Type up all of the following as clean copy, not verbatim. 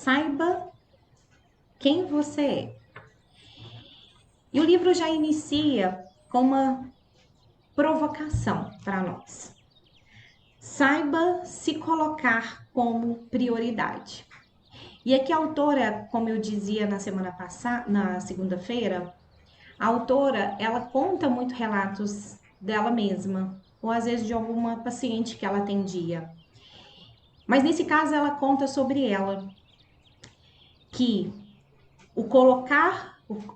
Saiba quem você é. E o livro já inicia com uma provocação para nós. Saiba se colocar como prioridade. E aqui a autora, como eu dizia na semana passada, na segunda-feira, a autora, ela conta muito relatos dela mesma, ou às vezes de alguma paciente que ela atendia. Mas nesse caso ela conta sobre ela, que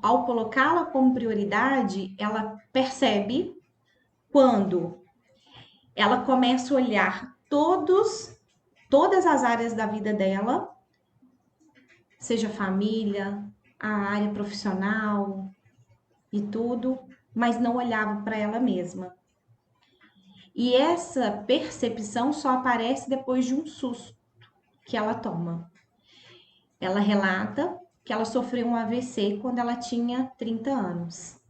ao colocá-la como prioridade, ela percebe quando ela começa a olhar todas as áreas da vida dela, seja família, a área profissional e tudo, mas não olhava para ela mesma. E essa percepção só aparece depois de um susto que ela toma. Ela relata que ela sofreu um AVC quando ela tinha 30 anos.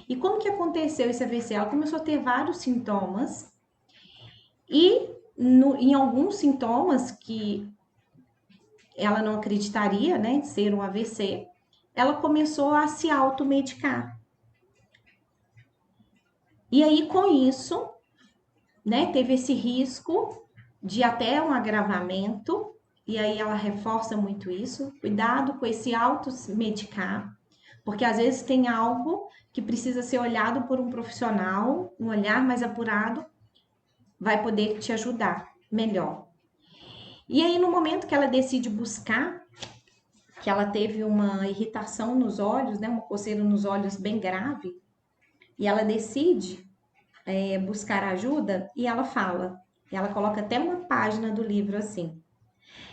E como que aconteceu esse AVC? Ela começou a ter vários sintomas e em alguns sintomas que ela não acreditaria, né, de ser um AVC, ela começou a se automedicar. E aí, com isso, né, teve esse risco de até um agravamento, e aí ela reforça muito isso, cuidado com esse automedicar, porque às vezes tem algo que precisa ser olhado por um profissional, um olhar mais apurado, vai poder te ajudar melhor. E aí, no momento que ela decide buscar, que ela teve uma irritação nos olhos, né, uma coceira nos olhos bem grave, e ela decide buscar ajuda, e ela coloca até uma página do livro assim: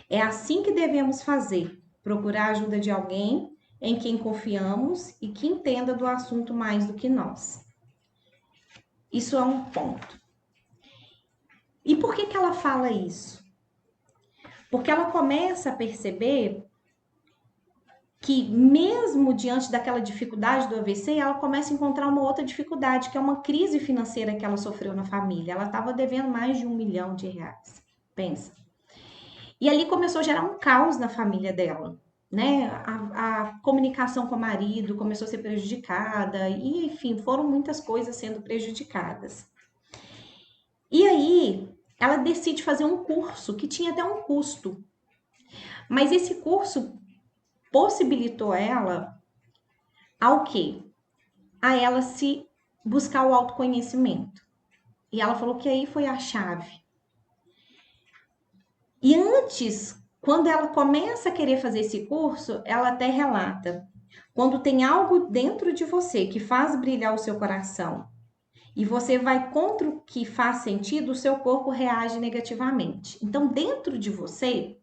é assim que devemos fazer, procurar a ajuda de alguém em quem confiamos e que entenda do assunto mais do que nós. Isso é um ponto. E por que ela fala isso? Porque ela começa a perceber que mesmo diante daquela dificuldade do AVC, ela começa a encontrar uma outra dificuldade, que é uma crise financeira que ela sofreu na família. Ela estava devendo mais de R$1 milhão. Pensa. E ali começou a gerar um caos na família dela, né? A comunicação com o marido começou a ser prejudicada, e enfim, foram muitas coisas sendo prejudicadas. E aí, ela decide fazer um curso que tinha até um custo, mas esse curso possibilitou ela ao quê? A ela se buscar o autoconhecimento. E ela falou que aí foi a chave. E antes, quando ela começa a querer fazer esse curso, ela até relata: quando tem algo dentro de você que faz brilhar o seu coração e você vai contra o que faz sentido, o seu corpo reage negativamente. Então, dentro de você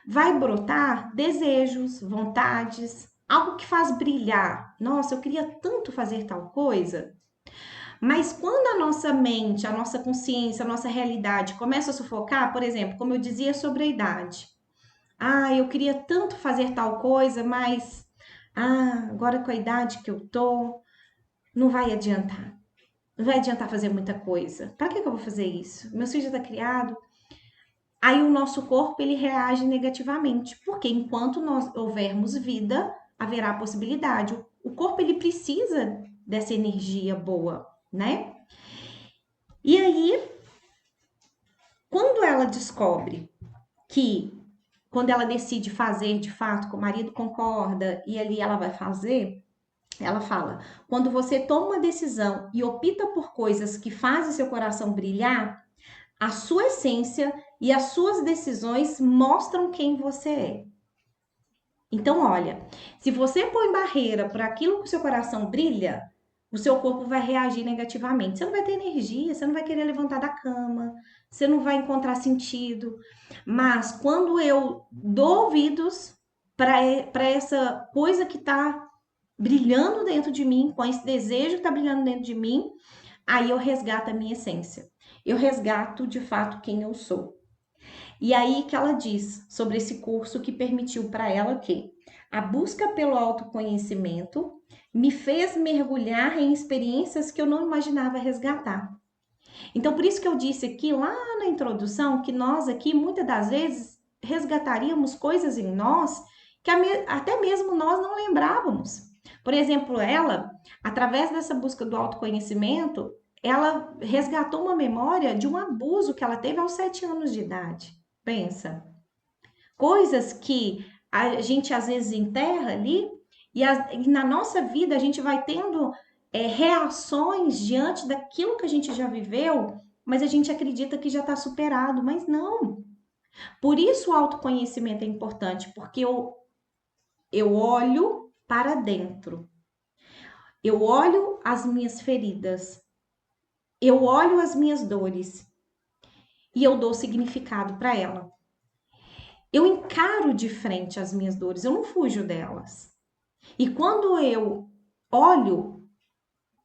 vai brotar desejos, vontades, algo que faz brilhar. Nossa, eu queria tanto fazer tal coisa. Mas quando a nossa mente, a nossa consciência, a nossa realidade começa a sufocar, por exemplo, como eu dizia sobre a idade. Ah, eu queria tanto fazer tal coisa, mas agora com a idade que eu tô, não vai adiantar. Não vai adiantar fazer muita coisa. Para que eu vou fazer isso? Meu filho já está criado. Aí o nosso corpo ele reage negativamente, porque enquanto nós houvermos vida, haverá possibilidade. O corpo ele precisa dessa energia boa, né? E aí, quando ela descobre que, quando ela decide fazer de fato, que o marido concorda e ali ela vai fazer, ela fala: quando você toma uma decisão e opta por coisas que fazem seu coração brilhar, a sua essência e as suas decisões mostram quem você é. Então, olha, se você põe barreira para aquilo que o seu coração brilha, o seu corpo vai reagir negativamente. Você não vai ter energia, você não vai querer levantar da cama, você não vai encontrar sentido. Mas quando eu dou ouvidos para essa coisa que está brilhando dentro de mim, com esse desejo que está brilhando dentro de mim, aí eu resgato a minha essência. Eu resgato de fato quem eu sou. E aí que ela diz sobre esse curso que permitiu para ela que a busca pelo autoconhecimento me fez mergulhar em experiências que eu não imaginava resgatar. Então, por isso que eu disse aqui lá na introdução que nós aqui, muitas das vezes, resgataríamos coisas em nós que até mesmo nós não lembrávamos. Por exemplo, ela, através dessa busca do autoconhecimento, ela resgatou uma memória de um abuso que ela teve aos 7 anos de idade. Pensa. Coisas que a gente às vezes enterra ali e na nossa vida a gente vai tendo reações diante daquilo que a gente já viveu, mas a gente acredita que já está superado, mas não. Por isso o autoconhecimento é importante, porque eu olho para dentro, eu olho as minhas feridas, eu olho as minhas dores e eu dou significado para ela. Eu encaro de frente as minhas dores, eu não fujo delas. E quando eu olho,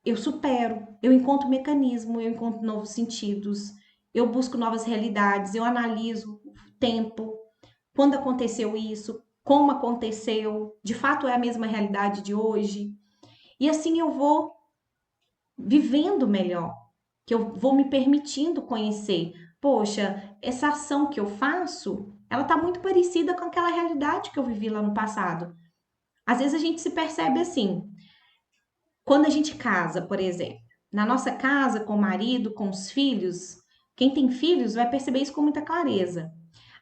eu supero, eu encontro mecanismo, eu encontro novos sentidos, eu busco novas realidades, eu analiso o tempo, quando aconteceu isso, como aconteceu, de fato é a mesma realidade de hoje. E assim eu vou vivendo melhor, que eu vou me permitindo conhecer. Poxa, essa ação que eu faço, ela tá muito parecida com aquela realidade que eu vivi lá no passado. Às vezes a gente se percebe assim, quando a gente casa, por exemplo, na nossa casa, com o marido, com os filhos, quem tem filhos vai perceber isso com muita clareza.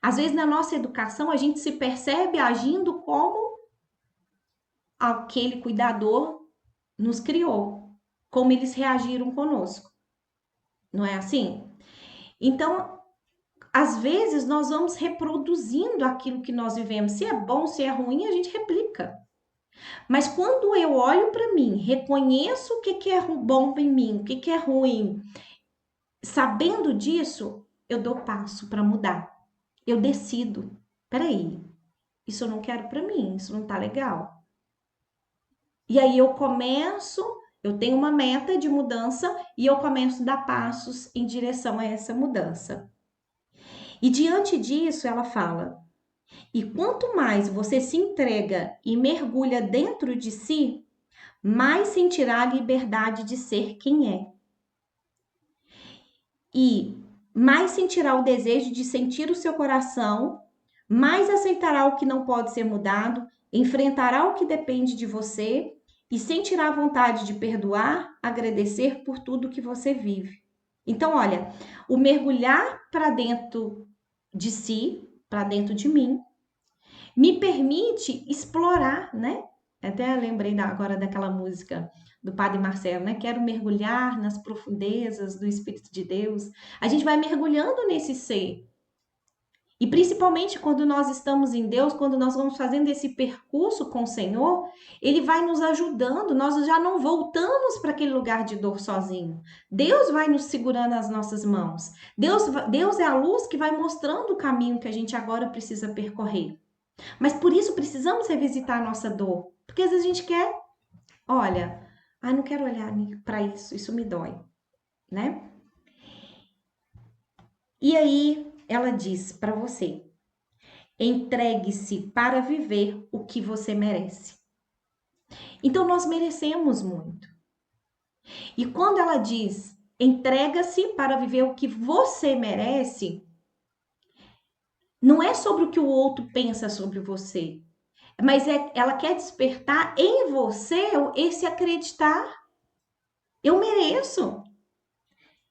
Às vezes, na nossa educação, a gente se percebe agindo como aquele cuidador nos criou, como eles reagiram conosco. Não é assim? Então, às vezes, nós vamos reproduzindo aquilo que nós vivemos. Se é bom, se é ruim, a gente replica. Mas quando eu olho para mim, reconheço o que é bom em mim, o que é ruim, sabendo disso, eu dou passo para mudar. Eu decido. Peraí, isso eu não quero para mim, isso não tá legal. E aí eu tenho uma meta de mudança e eu começo a dar passos em direção a essa mudança. E diante disso, ela fala: e quanto mais você se entrega e mergulha dentro de si, mais sentirá a liberdade de ser quem é. E mais sentirá o desejo de sentir o seu coração, mais aceitará o que não pode ser mudado, enfrentará o que depende de você e sentirá a vontade de perdoar, agradecer por tudo que você vive. Então, olha, o mergulhar para dentro de si, para dentro de mim, me permite explorar, né? Até lembrei agora daquela música do Padre Marcelo, né? Quero mergulhar nas profundezas do Espírito de Deus. A gente vai mergulhando nesse ser. E principalmente quando nós estamos em Deus, quando nós vamos fazendo esse percurso com o Senhor, Ele vai nos ajudando, nós já não voltamos para aquele lugar de dor sozinho. Deus vai nos segurando as nossas mãos. Deus é a luz que vai mostrando o caminho que a gente agora precisa percorrer. Mas por isso precisamos revisitar a nossa dor. Porque às vezes a gente quer, olha, não quero olhar para isso, isso me dói, né? E aí ela diz para você: entregue-se para viver o que você merece. Então nós merecemos muito. E quando ela diz entrega-se para viver o que você merece, não é sobre o que o outro pensa sobre você, mas ela quer despertar em você esse acreditar. Eu mereço.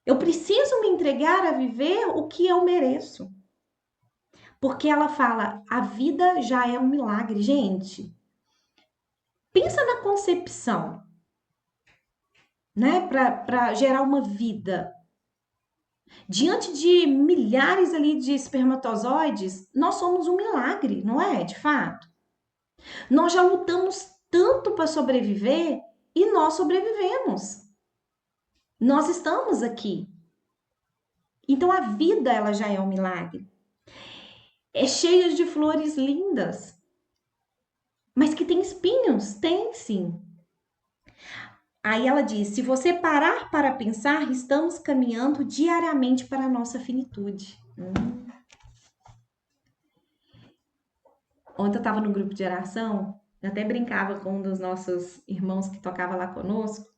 Eu preciso me entregar a viver o que eu mereço. Porque ela fala, a vida já é um milagre, gente. Pensa na concepção, né? Para gerar uma vida. Diante de milhares ali de espermatozoides, nós somos um milagre, não é? De fato. Nós já lutamos tanto para sobreviver e nós sobrevivemos. Nós estamos aqui. Então a vida ela já é um milagre. É cheia de flores lindas. Mas que tem espinhos? Tem sim. Aí ela diz: se você parar para pensar, estamos caminhando diariamente para a nossa finitude. Ontem eu estava no grupo de oração, eu até brincava com um dos nossos irmãos que tocava lá conosco.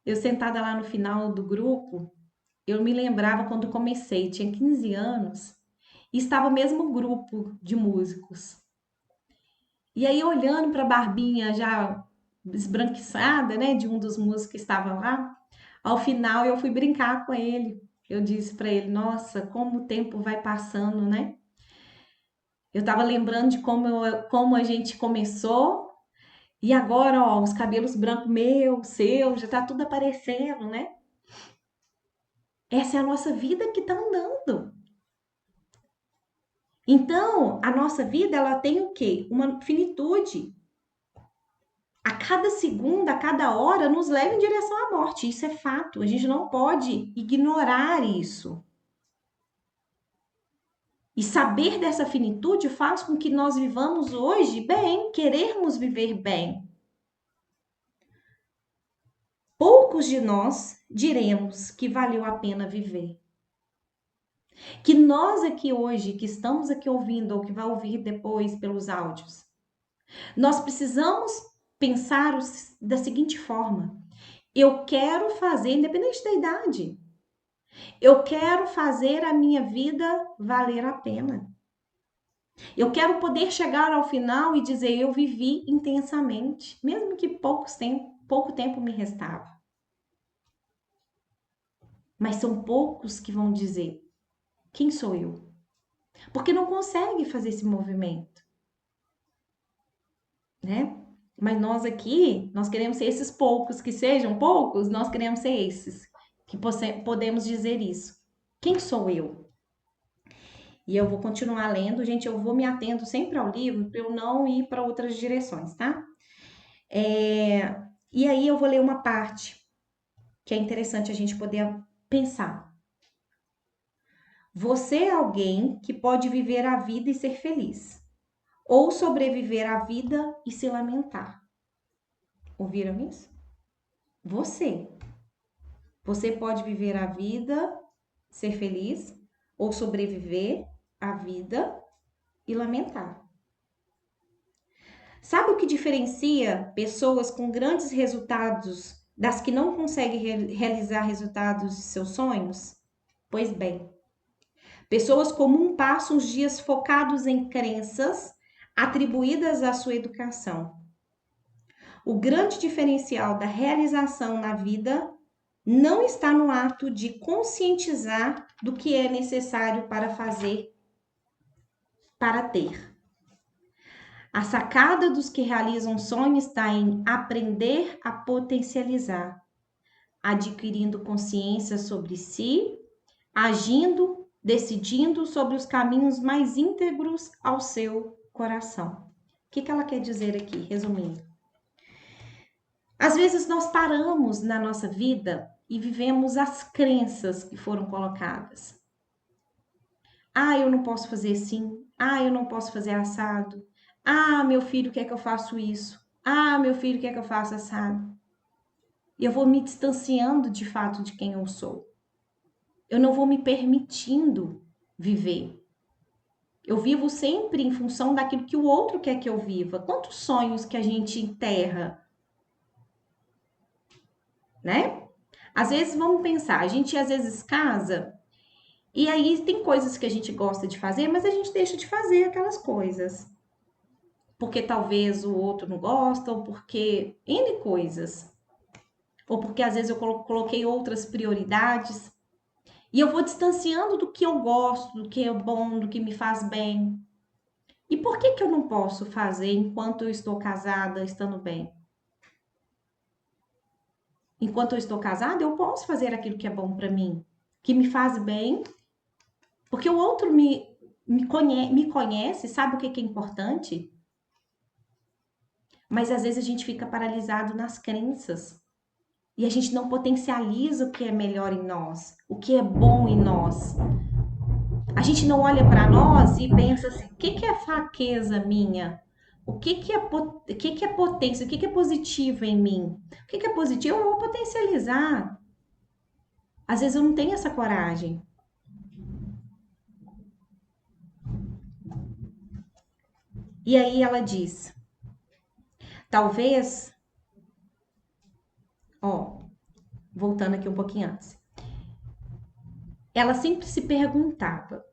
Eu sentada lá no final do grupo, eu me lembrava quando comecei, tinha 15 anos, e estava o mesmo grupo de músicos. E aí, olhando para a barbinha já esbranquiçada, né, de um dos músicos que estava lá, ao final eu fui brincar com ele. Eu disse para ele: Nossa, como o tempo vai passando, né? Eu estava lembrando de como a gente começou e agora, ó, os cabelos brancos meu, seu, já tá tudo aparecendo, né? Essa é a nossa vida que tá andando. Então, a nossa vida, ela tem o quê? Uma finitude. A cada segundo, a cada hora, nos leva em direção à morte. Isso é fato. A gente não pode ignorar isso. E saber dessa finitude faz com que nós vivamos hoje bem, querermos viver bem. Poucos de nós diremos que valeu a pena viver. Que nós aqui hoje, que estamos aqui ouvindo ou que vai ouvir depois pelos áudios, nós precisamos pensar da seguinte forma: eu quero fazer, independente da idade, eu quero fazer a minha vida valer a pena. Eu quero poder chegar ao final e dizer: eu vivi intensamente, mesmo que pouco tempo me restava. Mas são poucos que vão dizer: quem sou eu? Porque não consegue fazer esse movimento, né? Mas nós aqui, nós queremos ser esses poucos, que sejam poucos, nós queremos ser esses, que podemos dizer isso. Quem sou eu? E eu vou continuar lendo, gente, eu vou me atendo sempre ao livro para eu não ir para outras direções, tá? E aí eu vou ler uma parte que é interessante a gente poder pensar. Você é alguém que pode viver a vida e ser feliz, ou sobreviver à vida e se lamentar. Ouviram isso? Você. Você pode viver a vida, ser feliz, ou sobreviver à vida e lamentar. Sabe o que diferencia pessoas com grandes resultados das que não conseguem realizar resultados de seus sonhos? Pois bem, pessoas comuns passam os dias focados em crenças atribuídas à sua educação. O grande diferencial da realização na vida não está no ato de conscientizar do que é necessário para fazer, para ter. A sacada dos que realizam sonhos está em aprender a potencializar, adquirindo consciência sobre si, agindo, decidindo sobre os caminhos mais íntegros ao seu coração. O que ela quer dizer aqui, resumindo? Às vezes nós paramos na nossa vida e vivemos as crenças que foram colocadas. Ah, eu não posso fazer assim. Ah, eu não posso fazer assado. Ah, meu filho quer que eu faça isso. Ah, meu filho quer que eu faça assado. E eu vou me distanciando de fato de quem eu sou. Eu não vou me permitindo viver. Eu vivo sempre em função daquilo que o outro quer que eu viva. Quantos sonhos que a gente enterra, né? Às vezes, vamos pensar, a gente às vezes casa e aí tem coisas que a gente gosta de fazer, mas a gente deixa de fazer aquelas coisas. Porque talvez o outro não gosta, ou porque N coisas. Ou porque às vezes eu coloquei outras prioridades. E eu vou distanciando do que eu gosto, do que é bom, do que me faz bem. E por que eu não posso fazer enquanto eu estou casada, estando bem? Enquanto eu estou casada, eu posso fazer aquilo que é bom para mim, que me faz bem, porque o outro me conhece, sabe o que é importante, mas às vezes a gente fica paralisado nas crenças e a gente não potencializa o que é melhor em nós, o que é bom em nós. A gente não olha para nós e pensa assim: o que é fraqueza minha? O que é potência? O que é positivo em mim? O que é positivo? Eu vou potencializar. Às vezes eu não tenho essa coragem. E aí ela diz: talvez, ó, voltando aqui um pouquinho antes. Ela sempre se perguntava: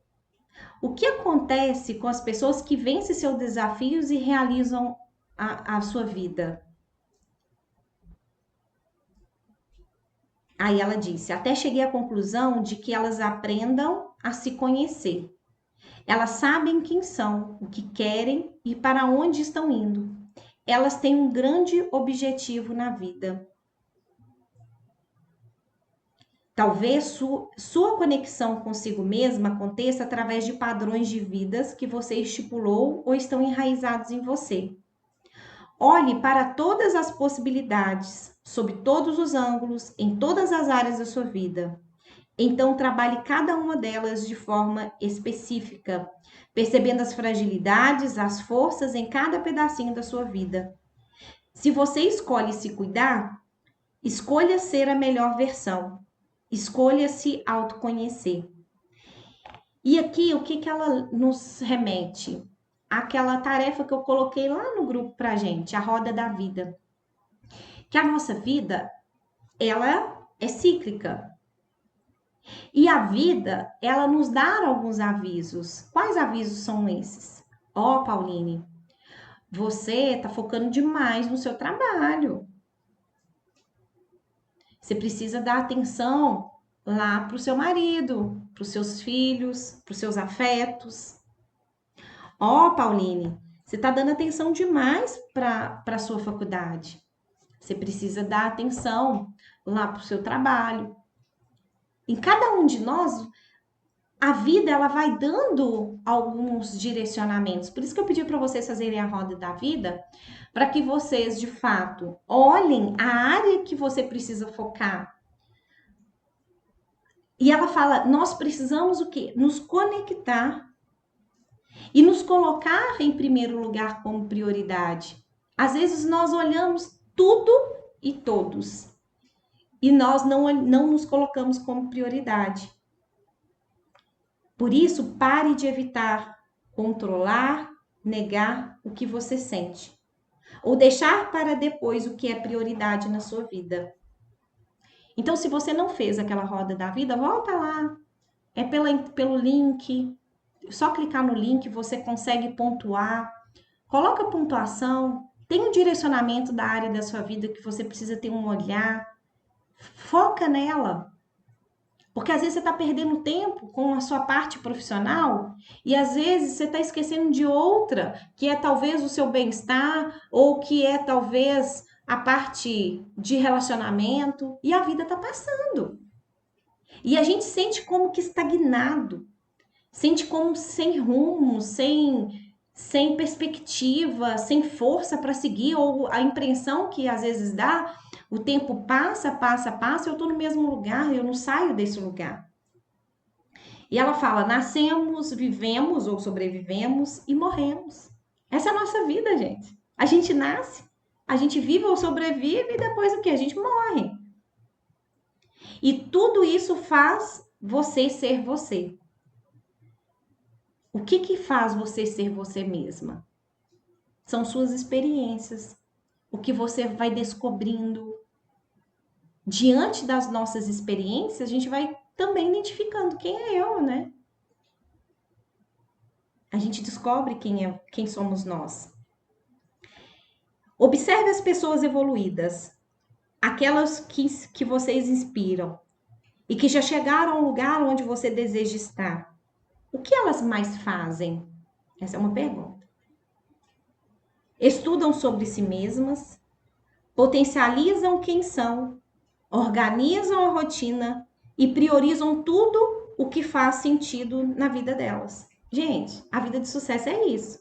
O que acontece com as pessoas que vencem seus desafios e realizam a sua vida? Aí ela disse: até cheguei à conclusão de que elas aprendam a se conhecer. Elas sabem quem são, o que querem e para onde estão indo. Elas têm um grande objetivo na vida. Talvez sua conexão consigo mesma aconteça através de padrões de vidas que você estipulou ou estão enraizados em você. Olhe para todas as possibilidades, sob todos os ângulos, em todas as áreas da sua vida. Então, trabalhe cada uma delas de forma específica, percebendo as fragilidades, as forças em cada pedacinho da sua vida. Se você escolhe se cuidar, escolha ser a melhor versão. Escolha se autoconhecer. E aqui, o que que ela nos remete? Aquela tarefa que eu coloquei lá no grupo pra gente, a roda da vida. Que a nossa vida, ela é cíclica. E a vida, ela nos dá alguns avisos. Quais avisos são esses? Ó, Pauline, você tá focando demais no seu trabalho. Você precisa dar atenção lá para o seu marido, para os seus filhos, para os seus afetos. Ó, Pauline, você está dando atenção demais para a sua faculdade. Você precisa dar atenção lá para o seu trabalho. Em cada um de nós, a vida ela vai dando alguns direcionamentos. Por isso que eu pedi para vocês fazerem a roda da vida, para que vocês, de fato, olhem a área que você precisa focar. E ela fala, nós precisamos o quê? Nos conectar e nos colocar em primeiro lugar como prioridade. Às vezes nós olhamos tudo e todos e nós não nos colocamos como prioridade. Por isso, pare de evitar controlar, negar o que você sente ou deixar para depois o que é prioridade na sua vida. Então, se você não fez aquela roda da vida, volta lá. É pelo link. Só clicar no link você consegue pontuar. Coloca pontuação. Tem um direcionamento da área da sua vida que você precisa ter um olhar. Foca nela. Porque às vezes você está perdendo tempo com a sua parte profissional e às vezes você está esquecendo de outra, que é talvez o seu bem-estar ou que é talvez a parte de relacionamento e a vida está passando. E a gente sente como que estagnado, sente como sem rumo, sem perspectiva, sem força para seguir, ou a impressão que às vezes dá, o tempo passa, passa, passa, eu estou no mesmo lugar, eu não saio desse lugar. E ela fala, nascemos, vivemos ou sobrevivemos e morremos. Essa é a nossa vida, gente. A gente nasce, a gente vive ou sobrevive e depois o que? A gente morre. E tudo isso faz você ser você. O que faz você ser você mesma? São suas experiências, o que você vai descobrindo. Diante das nossas experiências, a gente vai também identificando quem é eu, né? A gente descobre quem somos nós. Observe as pessoas evoluídas, aquelas que vocês inspiram e que já chegaram ao lugar onde você deseja estar. O que elas mais fazem? Essa é uma pergunta. Estudam sobre si mesmas, potencializam quem são, organizam a rotina e priorizam tudo o que faz sentido na vida delas. Gente, a vida de sucesso é isso.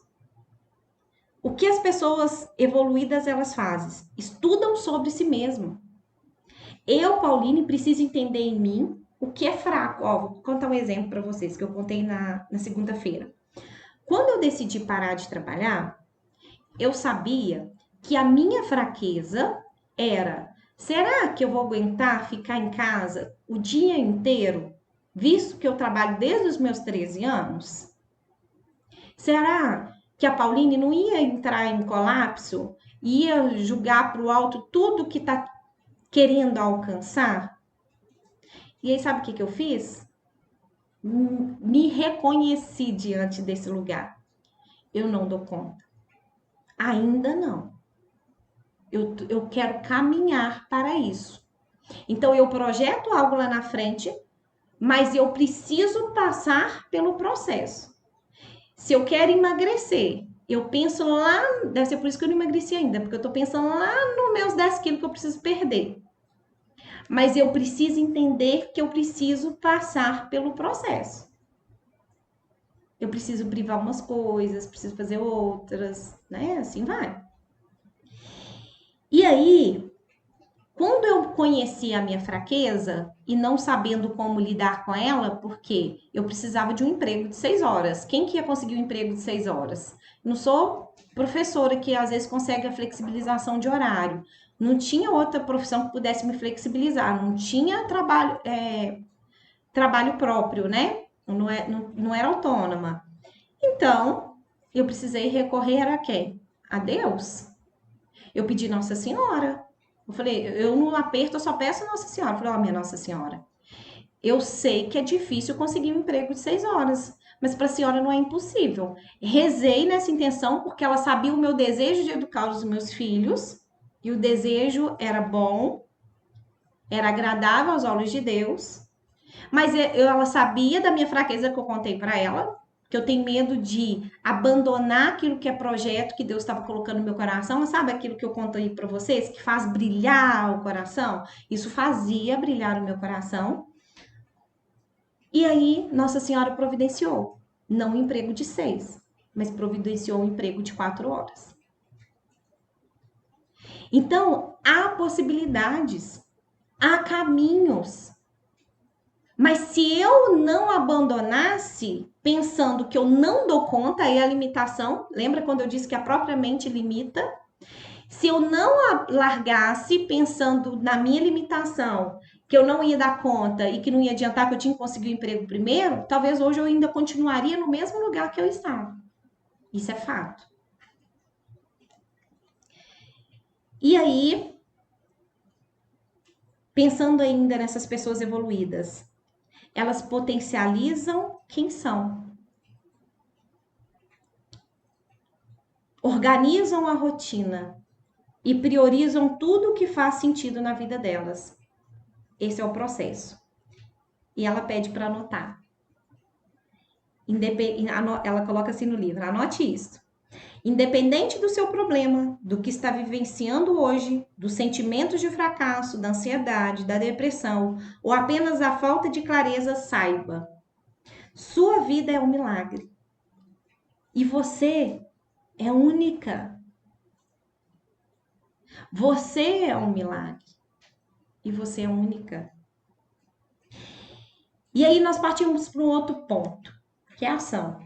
O que as pessoas evoluídas elas fazem? Estudam sobre si mesmo. Eu, Pauline, preciso entender em mim o que é fraco. Ó, vou contar um exemplo para vocês que eu contei na segunda-feira. Quando eu decidi parar de trabalhar, eu sabia que a minha fraqueza era: será que eu vou aguentar ficar em casa o dia inteiro, visto que eu trabalho desde os meus 13 anos? Será que a Pauline não ia entrar em colapso, ia jogar para o alto tudo que está querendo alcançar? E aí, sabe o que eu fiz? me reconheci diante desse lugar. Eu não dou conta. Ainda não. Eu quero caminhar para isso. Então, eu projeto algo lá na frente, mas eu preciso passar pelo processo. Se eu quero emagrecer, eu penso lá, deve ser por isso que eu não emagreci ainda, porque eu tô pensando lá nos meus 10 quilos que eu preciso perder. Mas eu preciso entender que eu preciso passar pelo processo. Eu preciso privar umas coisas, preciso fazer outras, né? Assim vai. E aí, quando eu conheci a minha fraqueza e não sabendo como lidar com ela, porque eu precisava de um emprego de 6 horas. Quem que ia conseguir um emprego de 6 horas? Não sou professora que às vezes consegue a flexibilização de horário. Não tinha outra profissão que pudesse me flexibilizar. Não tinha trabalho próprio, né? Não era autônoma. Então, eu precisei recorrer a quem? A Deus. Eu pedi Nossa Senhora. Eu falei, eu no aperto eu só peço Nossa Senhora. Eu falei, ó, minha Nossa Senhora, eu sei que é difícil conseguir um emprego de 6 horas, mas para a senhora não é impossível. Rezei nessa intenção porque ela sabia o meu desejo de educar os meus filhos, e o desejo era bom, era agradável aos olhos de Deus, mas ela sabia da minha fraqueza que eu contei para ela, que eu tenho medo de abandonar aquilo que é projeto que Deus estava colocando no meu coração. Sabe aquilo que eu contei para vocês, que faz brilhar o coração? Isso fazia brilhar o meu coração. E aí, Nossa Senhora providenciou. Não um emprego de 6, mas providenciou um emprego de 4 horas. Então, há possibilidades, há caminhos. Mas se eu não abandonasse pensando que eu não dou conta, aí a limitação, lembra quando eu disse que a própria mente limita? Se eu não largasse pensando na minha limitação, que eu não ia dar conta e que não ia adiantar, que eu tinha que conseguir o emprego primeiro, talvez hoje eu ainda continuaria no mesmo lugar que eu estava. Isso é fato. E aí, pensando ainda nessas pessoas evoluídas, elas potencializam quem são. Organizam a rotina e priorizam tudo o que faz sentido na vida delas. Esse é o processo. E ela pede para anotar. Ela coloca assim no livro: anote isso. Independente do seu problema, do que está vivenciando hoje, dos sentimentos de fracasso, da ansiedade, da depressão, ou apenas a falta de clareza, saiba: sua vida é um milagre. E você é única. Você é um milagre. E você é única. E aí nós partimos para um outro ponto, que é a ação.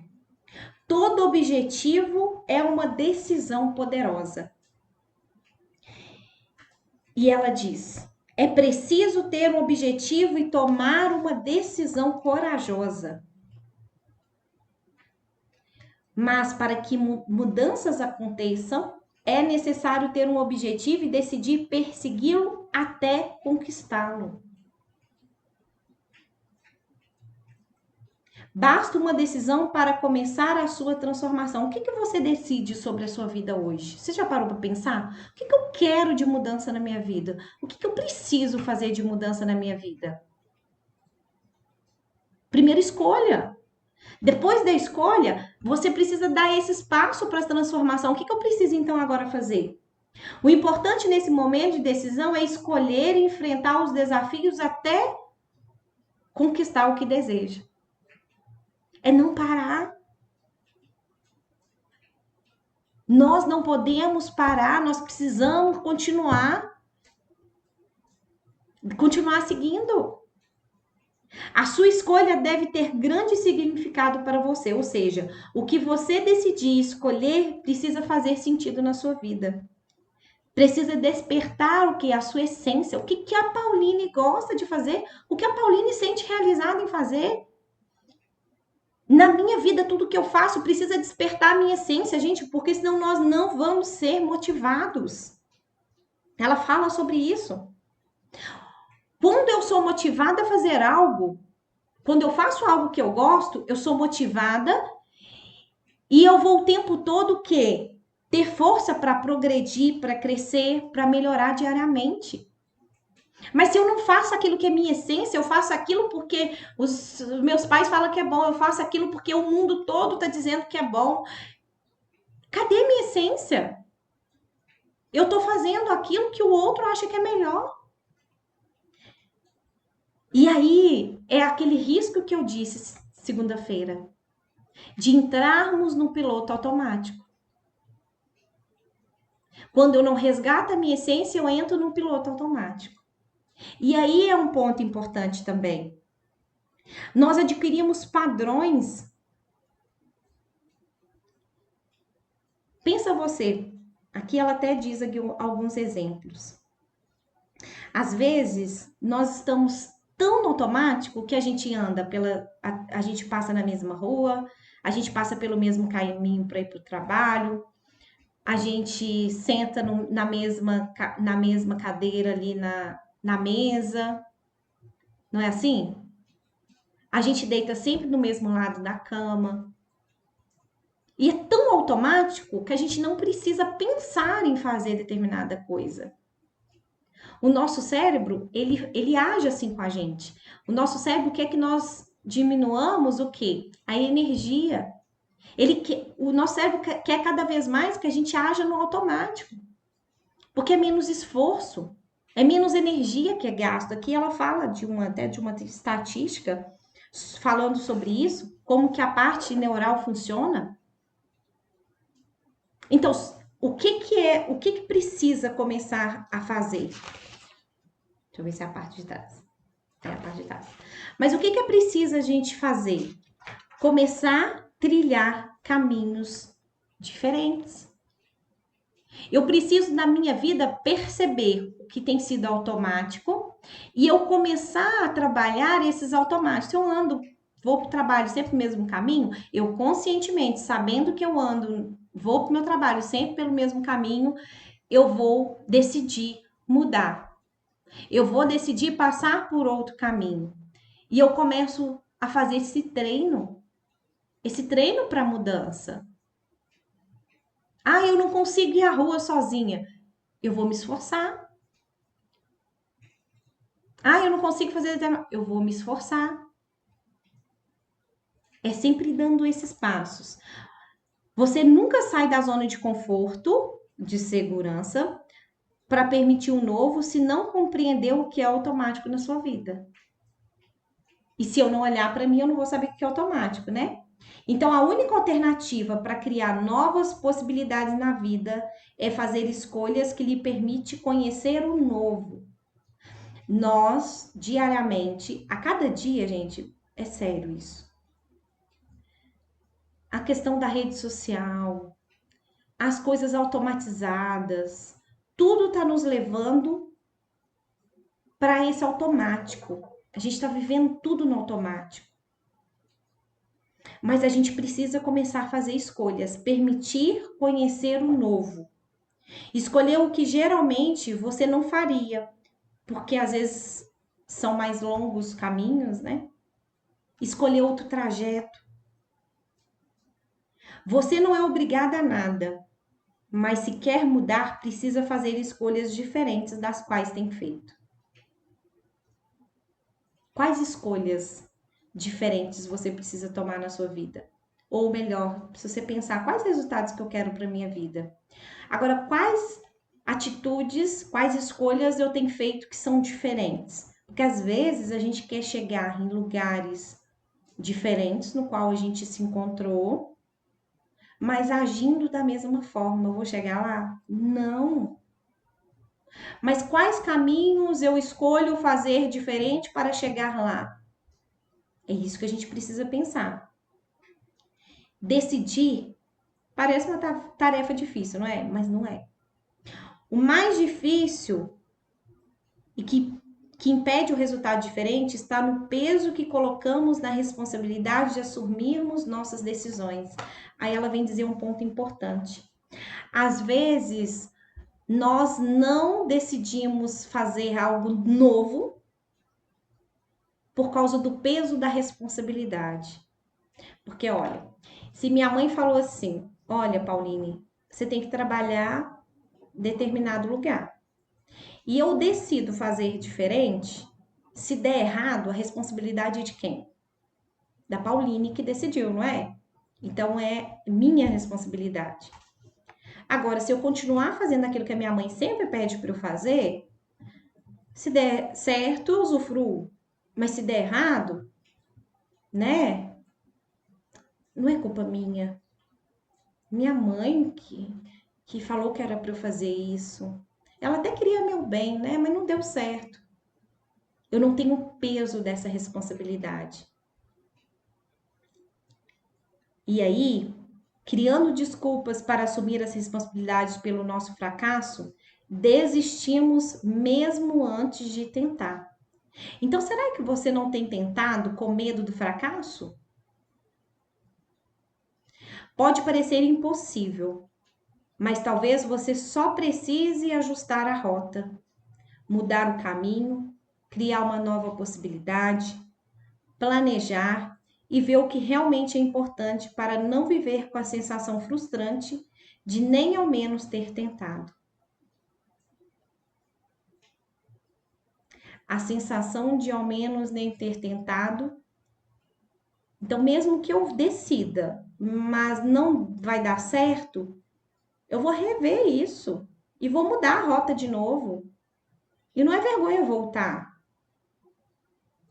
Todo objetivo é uma decisão poderosa. E ela diz: é preciso ter um objetivo e tomar uma decisão corajosa. Mas para que mudanças aconteçam, é necessário ter um objetivo e decidir persegui-lo até conquistá-lo. Basta uma decisão para começar a sua transformação. O que você decide sobre a sua vida hoje? Você já parou para pensar? O que eu quero de mudança na minha vida? O que eu preciso fazer de mudança na minha vida? Primeira escolha. Depois da escolha, você precisa dar esse espaço para a transformação. O que eu preciso então agora fazer? O importante nesse momento de decisão é escolher e enfrentar os desafios até conquistar o que deseja. É não parar. Nós não podemos parar, nós precisamos continuar seguindo. A sua escolha deve ter grande significado para você, ou seja, o que você decidir escolher precisa fazer sentido na sua vida. Precisa despertar o que é a sua essência, o que a Pauline gosta de fazer, o que a Pauline sente realizada em fazer. Na minha vida, tudo que eu faço precisa despertar a minha essência, gente, porque senão nós não vamos ser motivados. Ela fala sobre isso. Quando eu sou motivada a fazer algo, Quando eu faço algo que eu gosto, eu sou motivada e eu vou o tempo todo que ter força para progredir, para crescer, para melhorar diariamente. Mas se eu não faço aquilo que é minha essência, eu faço aquilo porque os meus pais falam que é bom, eu faço aquilo porque o mundo todo está dizendo que é bom. Cadê minha essência? Eu estou fazendo aquilo que o outro acha que é melhor. E aí é aquele risco que eu disse segunda-feira, de entrarmos no piloto automático. Quando eu não resgato a minha essência, eu entro no piloto automático. E aí é um ponto importante também. Nós adquirimos padrões. Pensa você, aqui ela até diz aqui alguns exemplos. Às vezes, nós estamos tão no automático que a gente anda a gente passa na mesma rua, a gente passa pelo mesmo caminho para ir para o trabalho, a gente senta na mesma cadeira ali na mesa, não é assim? A gente deita sempre no mesmo lado da cama. E é tão automático que a gente não precisa pensar em fazer determinada coisa. O nosso cérebro, ele age assim com a gente. O nosso cérebro quer que nós diminuamos o quê? A energia. O nosso cérebro quer cada vez mais que a gente haja no automático. Porque é menos esforço, é menos energia que é gasto. Aqui ela fala até de uma estatística falando sobre isso, como que a parte neural funciona. Então, o que precisa começar a fazer? Deixa eu ver se é a parte de trás. É a parte de trás. Mas o que é preciso a gente fazer? Começar a trilhar caminhos diferentes. Eu preciso, na minha vida, perceber o que tem sido automático e eu começar a trabalhar esses automáticos. Se eu vou para o trabalho sempre no mesmo caminho, eu conscientemente, sabendo que eu vou para o meu trabalho sempre pelo mesmo caminho, eu vou decidir mudar. Eu vou decidir passar por outro caminho. E eu começo a fazer esse treino para mudança. Ah, eu não consigo ir à rua sozinha. Eu vou me esforçar. Ah, eu não consigo fazer. Eu vou me esforçar. É sempre dando esses passos. Você nunca sai da zona de conforto, de segurança, para permitir um novo se não compreender o que é automático na sua vida. E se eu não olhar para mim, eu não vou saber o que é automático, né? Então, a única alternativa para criar novas possibilidades na vida é fazer escolhas que lhe permitem conhecer o novo. Nós, diariamente, a cada dia, gente, é sério isso. A questão da rede social, as coisas automatizadas, tudo está nos levando para esse automático. A gente está vivendo tudo no automático. Mas a gente precisa começar a fazer escolhas, permitir conhecer o novo. Escolher o que geralmente você não faria, porque às vezes são mais longos caminhos, né? Escolher outro trajeto. Você não é obrigada a nada, mas se quer mudar, precisa fazer escolhas diferentes das quais tem feito. Quais escolhas diferentes você precisa tomar na sua vida? Ou melhor, se você pensar quais resultados que eu quero para minha vida. Agora, quais atitudes, quais escolhas eu tenho feito que são diferentes? Porque às vezes a gente quer chegar em lugares diferentes no qual a gente se encontrou, mas agindo da mesma forma. Eu vou chegar lá? Não. Mas quais caminhos eu escolho fazer diferente para chegar lá? É isso que a gente precisa pensar. Decidir parece uma tarefa difícil, não é? Mas não é. O mais difícil e que impede o resultado diferente está no peso que colocamos na responsabilidade de assumirmos nossas decisões. Aí ela vem dizer um ponto importante. Às vezes, nós não decidimos fazer algo novo por causa do peso da responsabilidade. Porque, olha, se minha mãe falou assim, olha, Pauline, você tem que trabalhar em determinado lugar. E eu decido fazer diferente, se der errado, a responsabilidade é de quem? Da Pauline que decidiu, não é? Então é minha responsabilidade. Agora, se eu continuar fazendo aquilo que a minha mãe sempre pede para eu fazer, se der certo, eu usufruo. Mas se der errado, né? Não é culpa minha. Minha mãe que falou que era para eu fazer isso. Ela até queria meu bem, né? Mas não deu certo. Eu não tenho o peso dessa responsabilidade. E aí, criando desculpas para assumir as responsabilidades pelo nosso fracasso, desistimos mesmo antes de tentar. Então, será que você não tem tentado com medo do fracasso? Pode parecer impossível, mas talvez você só precise ajustar a rota, mudar o caminho, criar uma nova possibilidade, planejar e ver o que realmente é importante para não viver com a sensação frustrante de nem ao menos ter tentado. A sensação de ao menos nem ter tentado. Então, mesmo que eu decida, mas não vai dar certo, eu vou rever isso e vou mudar a rota de novo. E não é vergonha voltar.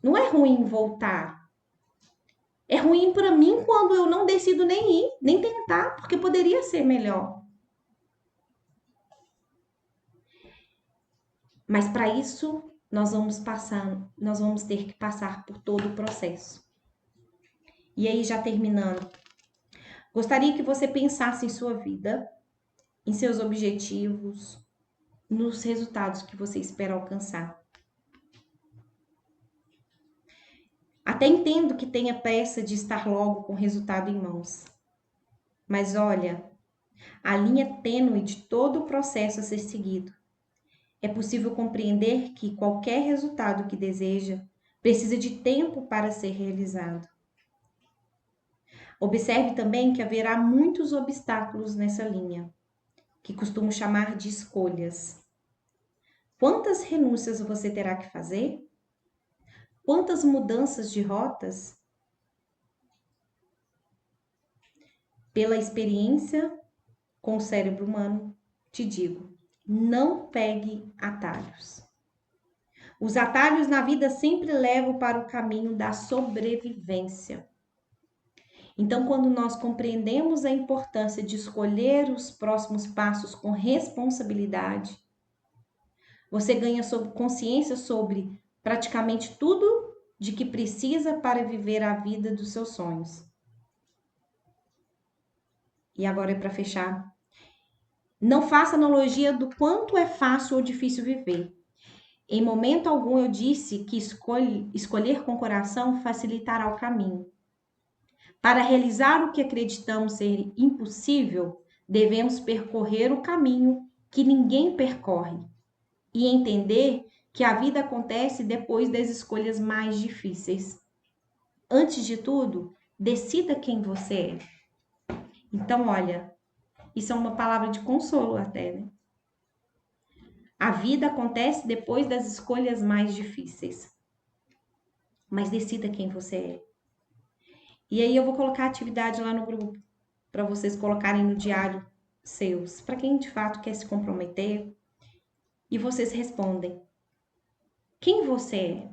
Não é ruim voltar. É ruim para mim quando eu não decido nem ir, nem tentar, porque poderia ser melhor. Mas para isso, nós vamos ter que passar por todo o processo. E aí, já terminando, gostaria que você pensasse em sua vida, em seus objetivos, nos resultados que você espera alcançar. Até entendo que tenha pressa de estar logo com o resultado em mãos. Mas olha, a linha tênue de todo o processo a ser seguido. É possível compreender que qualquer resultado que deseja precisa de tempo para ser realizado. Observe também que haverá muitos obstáculos nessa linha, que costumo chamar de escolhas. Quantas renúncias você terá que fazer? Quantas mudanças de rotas? Pela experiência com o cérebro humano, te digo, não pegue atalhos. Os atalhos na vida sempre levam para o caminho da sobrevivência. Então, quando nós compreendemos a importância de escolher os próximos passos com responsabilidade, você ganha consciência sobre praticamente tudo de que precisa para viver a vida dos seus sonhos. E agora é para fechar. Não faça analogia do quanto é fácil ou difícil viver. Em momento algum eu disse que escolher com coração facilitará o caminho. Para realizar o que acreditamos ser impossível, devemos percorrer o caminho que ninguém percorre e entender que a vida acontece depois das escolhas mais difíceis. Antes de tudo, decida quem você é. Então, olha, isso é uma palavra de consolo até, né? A vida acontece depois das escolhas mais difíceis. Mas decida quem você é. E aí eu vou colocar a atividade lá no grupo para vocês colocarem no diário seus, para quem de fato quer se comprometer. E vocês respondem: quem você é?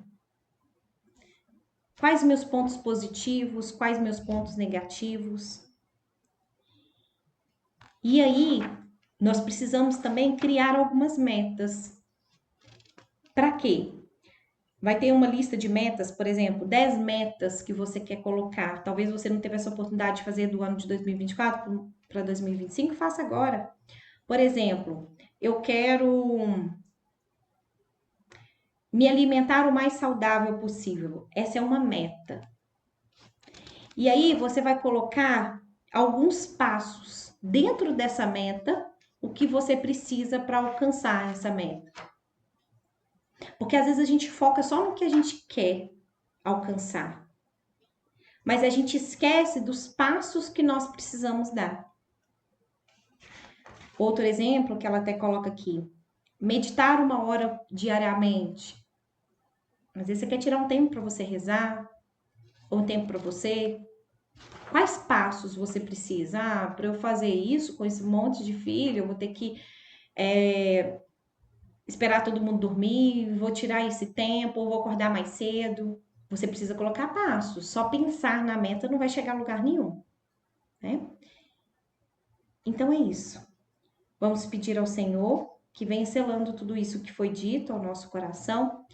Quais meus pontos positivos? Quais meus pontos negativos? E aí, nós precisamos também criar algumas metas. Para quê? Vai ter uma lista de metas, por exemplo, 10 metas que você quer colocar. Talvez você não teve essa oportunidade de fazer do ano de 2024 para 2025, faça agora. Por exemplo, eu quero me alimentar o mais saudável possível. Essa é uma meta. E aí você vai colocar alguns passos dentro dessa meta, o que você precisa para alcançar essa meta. Porque às vezes a gente foca só no que a gente quer alcançar. Mas a gente esquece dos passos que nós precisamos dar. Outro exemplo que ela até coloca aqui: meditar 1 hora diariamente. Às vezes você quer tirar um tempo para você rezar, ou um tempo para você. Quais passos você precisa? Ah, para eu fazer isso com esse monte de filho, eu vou ter que esperar todo mundo dormir, vou tirar esse tempo, ou vou acordar mais cedo. Você precisa colocar passos. Só pensar na meta não vai chegar a lugar nenhum, né? Então é isso. Vamos pedir ao Senhor que venha selando tudo isso que foi dito ao nosso coração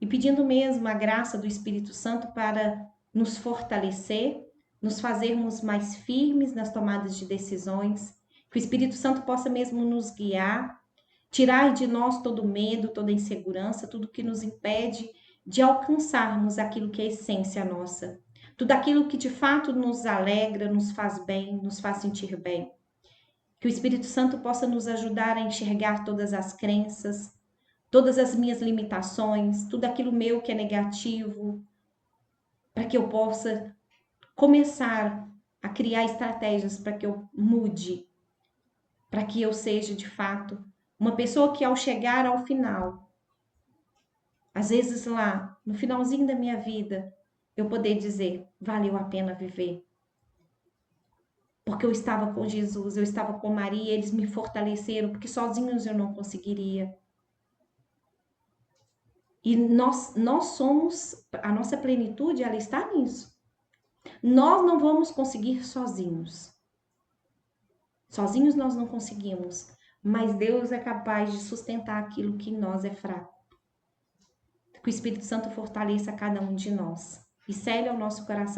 e pedindo mesmo a graça do Espírito Santo para nos fortalecer, nos fazermos mais firmes nas tomadas de decisões, que o Espírito Santo possa mesmo nos guiar, tirar de nós todo medo, toda insegurança, tudo que nos impede de alcançarmos aquilo que é a essência nossa, tudo aquilo que de fato nos alegra, nos faz bem, nos faz sentir bem. Que o Espírito Santo possa nos ajudar a enxergar todas as crenças, todas as minhas limitações, tudo aquilo meu que é negativo, para que eu possa começar a criar estratégias para que eu mude, para que eu seja de fato uma pessoa que ao chegar ao final, às vezes lá, no finalzinho da minha vida, eu poder dizer, valeu a pena viver. Porque eu estava com Jesus, eu estava com Maria, eles me fortaleceram, porque sozinhos eu não conseguiria. E nós somos, a nossa plenitude, ela está nisso. Nós não vamos conseguir sozinhos. Sozinhos nós não conseguimos, mas Deus é capaz de sustentar aquilo que em nós é fraco. Que o Espírito Santo fortaleça cada um de nós e cele ao nosso coração